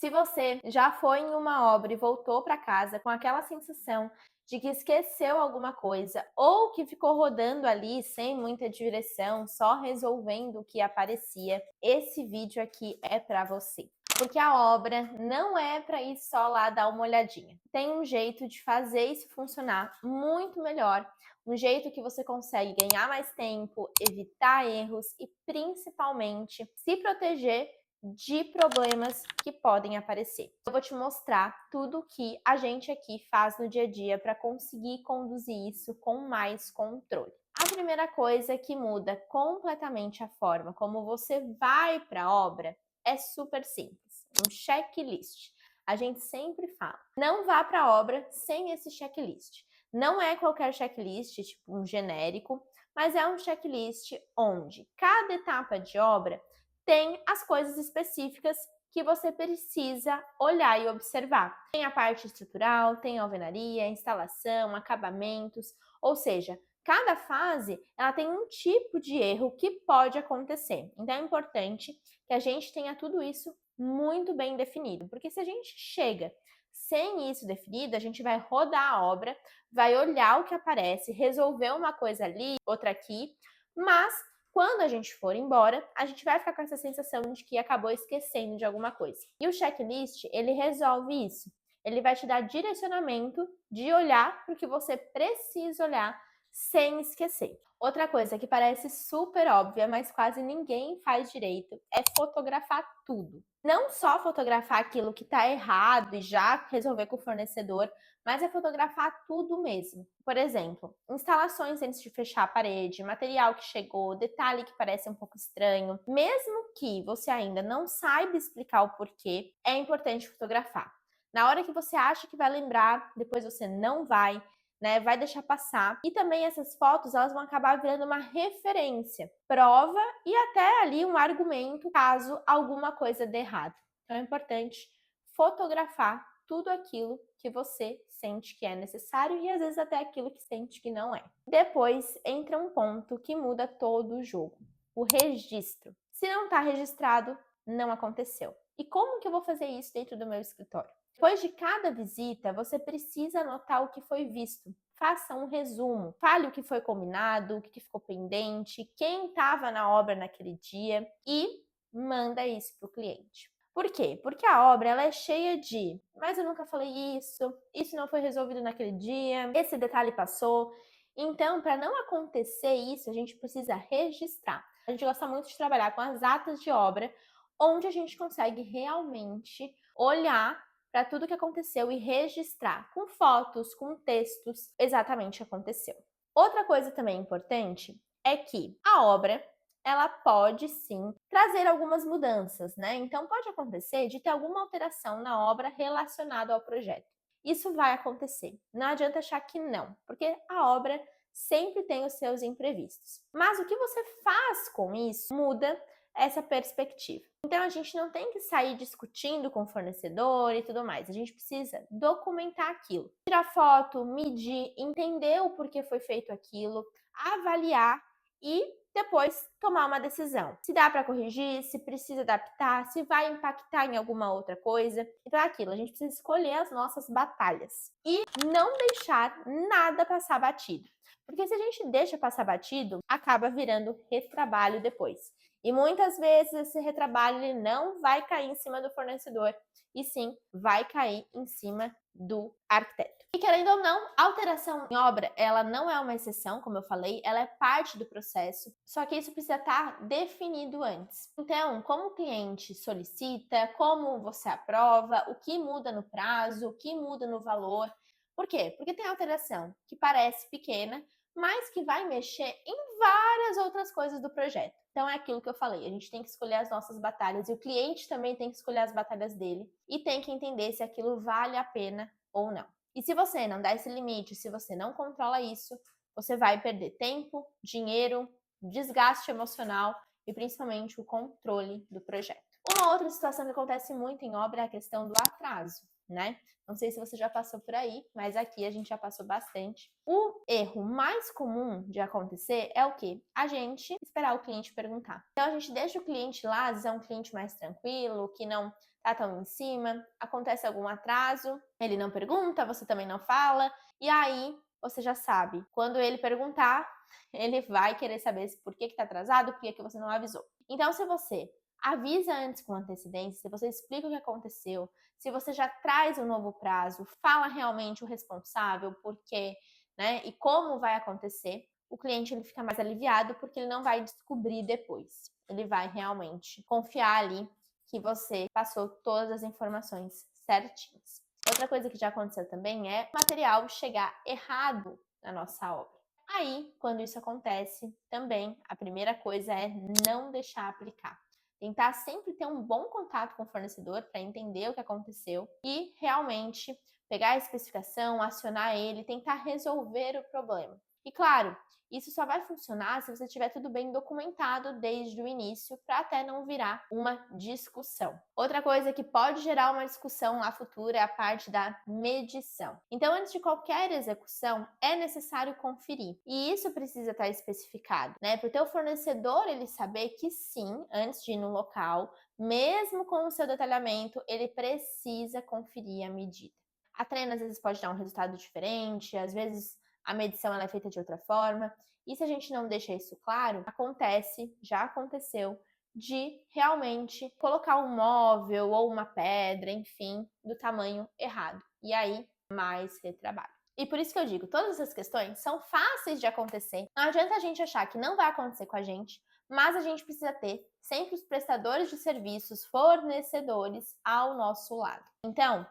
Se você já foi em uma obra e voltou para casa com aquela sensação de que esqueceu alguma coisa ou que ficou rodando ali sem muita direção, só resolvendo o que aparecia, esse vídeo aqui é para você. Porque a obra não é para ir só lá dar uma olhadinha. Tem um jeito de fazer isso funcionar muito melhor, um jeito que você consegue ganhar mais tempo, evitar erros e principalmente se proteger de problemas que podem aparecer. Eu vou te mostrar tudo que a gente aqui faz no dia a dia para conseguir conduzir isso com mais controle. A primeira coisa que muda completamente a forma como você vai para a obra é super simples, um checklist. A gente sempre fala, não vá para a obra sem esse checklist. Não é qualquer checklist, tipo um genérico, mas é um checklist onde cada etapa de obra tem as coisas específicas que você precisa olhar e observar. Tem a parte estrutural, tem alvenaria, instalação, acabamentos, ou seja, cada fase ela tem um tipo de erro que pode acontecer. Então é importante que a gente tenha tudo isso muito bem definido, porque se a gente chega sem isso definido, a gente vai rodar a obra, vai olhar o que aparece, resolver uma coisa ali, outra aqui, mas quando a gente for embora, a gente vai ficar com essa sensação de que acabou esquecendo de alguma coisa. E o checklist, ele resolve isso. Ele vai te dar direcionamento de olhar para o que você precisa olhar sem esquecer. Outra coisa que parece super óbvia, mas quase ninguém faz direito, é fotografar tudo. Não só fotografar aquilo que está errado e já resolver com o fornecedor, mas é fotografar tudo mesmo. Por exemplo, instalações antes de fechar a parede, material que chegou, detalhe que parece um pouco estranho. Mesmo que você ainda não saiba explicar o porquê, é importante fotografar. Na hora que você acha que vai lembrar, depois você não vai, né? Vai deixar passar. E também essas fotos, elas vão acabar virando uma referência, prova e até ali um argumento caso alguma coisa dê errado. Então é importante fotografar tudo aquilo que você sente que é necessário e às vezes até aquilo que sente que não é. Depois entra um ponto que muda todo o jogo, o registro. Se não está registrado, não aconteceu. E como que eu vou fazer isso dentro do meu escritório? Depois de cada visita, você precisa anotar o que foi visto. Faça um resumo, fale o que foi combinado, o que ficou pendente, quem estava na obra naquele dia e manda isso para o cliente. Por quê? Porque a obra ela é cheia de, mas eu nunca falei isso não foi resolvido naquele dia, esse detalhe passou. Então, para não acontecer isso, a gente precisa registrar. A gente gosta muito de trabalhar com as atas de obra, onde a gente consegue realmente olhar para tudo que aconteceu e registrar com fotos, com textos, exatamente o que aconteceu. Outra coisa também importante é que a obra ela pode sim trazer algumas mudanças, né? Então pode acontecer de ter alguma alteração na obra relacionada ao projeto. Isso vai acontecer. Não adianta achar que não, porque a obra sempre tem os seus imprevistos. Mas o que você faz com isso muda essa perspectiva. Então a gente não tem que sair discutindo com o fornecedor e tudo mais. A gente precisa documentar aquilo, tirar foto, medir, entender o porquê foi feito aquilo, avaliar e depois tomar uma decisão. Se dá para corrigir, se precisa adaptar, se vai impactar em alguma outra coisa. Então é aquilo, a gente precisa escolher as nossas batalhas e não deixar nada passar batido. Porque se a gente deixa passar batido, acaba virando retrabalho depois. E muitas vezes esse retrabalho ele não vai cair em cima do fornecedor, e sim vai cair em cima do arquiteto. E querendo ou não, a alteração em obra, ela não é uma exceção, como eu falei, ela é parte do processo, só que isso precisa estar definido antes. Então, como o cliente solicita, como você aprova, o que muda no prazo, o que muda no valor. Por quê? Porque tem alteração que parece pequena, mas que vai mexer em várias outras coisas do projeto. Então é aquilo que eu falei, a gente tem que escolher as nossas batalhas e o cliente também tem que escolher as batalhas dele e tem que entender se aquilo vale a pena ou não. E se você não dá esse limite, se você não controla isso, você vai perder tempo, dinheiro, desgaste emocional e principalmente o controle do projeto. Uma outra situação que acontece muito em obra é a questão do atraso, né? Não sei se você já passou por aí, mas aqui a gente já passou bastante. O erro mais comum de acontecer é o quê? A gente esperar o cliente perguntar. Então a gente deixa o cliente lá, às vezes é um cliente mais tranquilo, que não tá tão em cima, acontece algum atraso, ele não pergunta, você também não fala, e aí você já sabe. Quando ele perguntar, ele vai querer saber por que tá atrasado, por que você não avisou. Então, se você avisa antes com antecedência, se você explica o que aconteceu, se você já traz um novo prazo, fala realmente o responsável, por quê, né, e como vai acontecer, o cliente ele fica mais aliviado porque ele não vai descobrir depois. Ele vai realmente confiar ali que você passou todas as informações certinhas. Outra coisa que já aconteceu também é o material chegar errado na nossa obra. Aí, quando isso acontece, também a primeira coisa é não deixar aplicar. Tentar sempre ter um bom contato com o fornecedor para entender o que aconteceu e realmente pegar a especificação, acionar ele, tentar resolver o problema. E claro, isso só vai funcionar se você tiver tudo bem documentado desde o início, para até não virar uma discussão. Outra coisa que pode gerar uma discussão lá futura é a parte da medição. Então, antes de qualquer execução, é necessário conferir. E isso precisa estar especificado, né? Para o teu fornecedor ele saber que sim, antes de ir no local, mesmo com o seu detalhamento, ele precisa conferir a medida. A treina às vezes pode dar um resultado diferente, às vezes a medição ela é feita de outra forma. E se a gente não deixa isso claro, acontece, já aconteceu, de realmente colocar um móvel ou uma pedra, enfim, do tamanho errado. E aí, mais retrabalho. E por isso que eu digo, todas essas questões são fáceis de acontecer. Não adianta a gente achar que não vai acontecer com a gente, mas a gente precisa ter sempre os prestadores de serviços, fornecedores ao nosso lado. Então,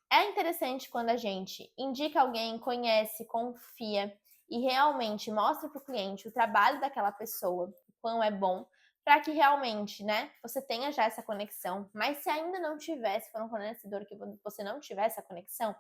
é interessante quando a gente indica alguém, conhece, confia e realmente mostra para o cliente o trabalho daquela pessoa, o quão é bom, para que realmente, né, você tenha já essa conexão. Mas se ainda não tiver, se for um fornecedor que você não tiver essa conexão,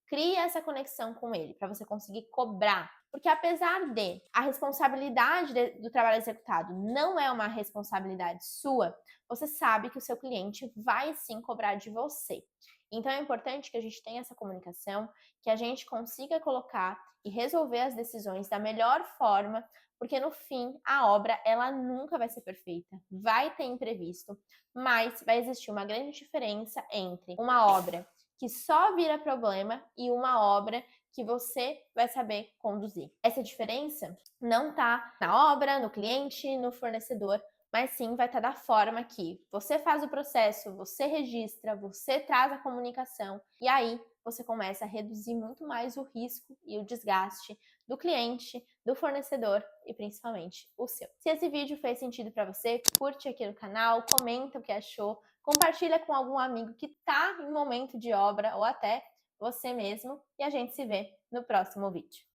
cria essa conexão com ele, para você conseguir cobrar. Porque apesar de a responsabilidade do trabalho executado não é uma responsabilidade sua, você sabe que o seu cliente vai sim cobrar de você. Então é importante que a gente tenha essa comunicação, que a gente consiga colocar e resolver as decisões da melhor forma, porque no fim a obra ela nunca vai ser perfeita. Vai ter imprevisto, mas vai existir uma grande diferença entre uma obra que só vira problema e uma obra que você vai saber conduzir. Essa diferença não tá na obra, no cliente, no fornecedor, mas sim vai estar da forma que você faz o processo, você registra, você traz a comunicação e aí você começa a reduzir muito mais o risco e o desgaste do cliente, do fornecedor e principalmente o seu. Se esse vídeo fez sentido para você, curte aqui no canal, comenta o que achou, compartilha com algum amigo que está em momento de obra ou até você mesmo e a gente se vê no próximo vídeo.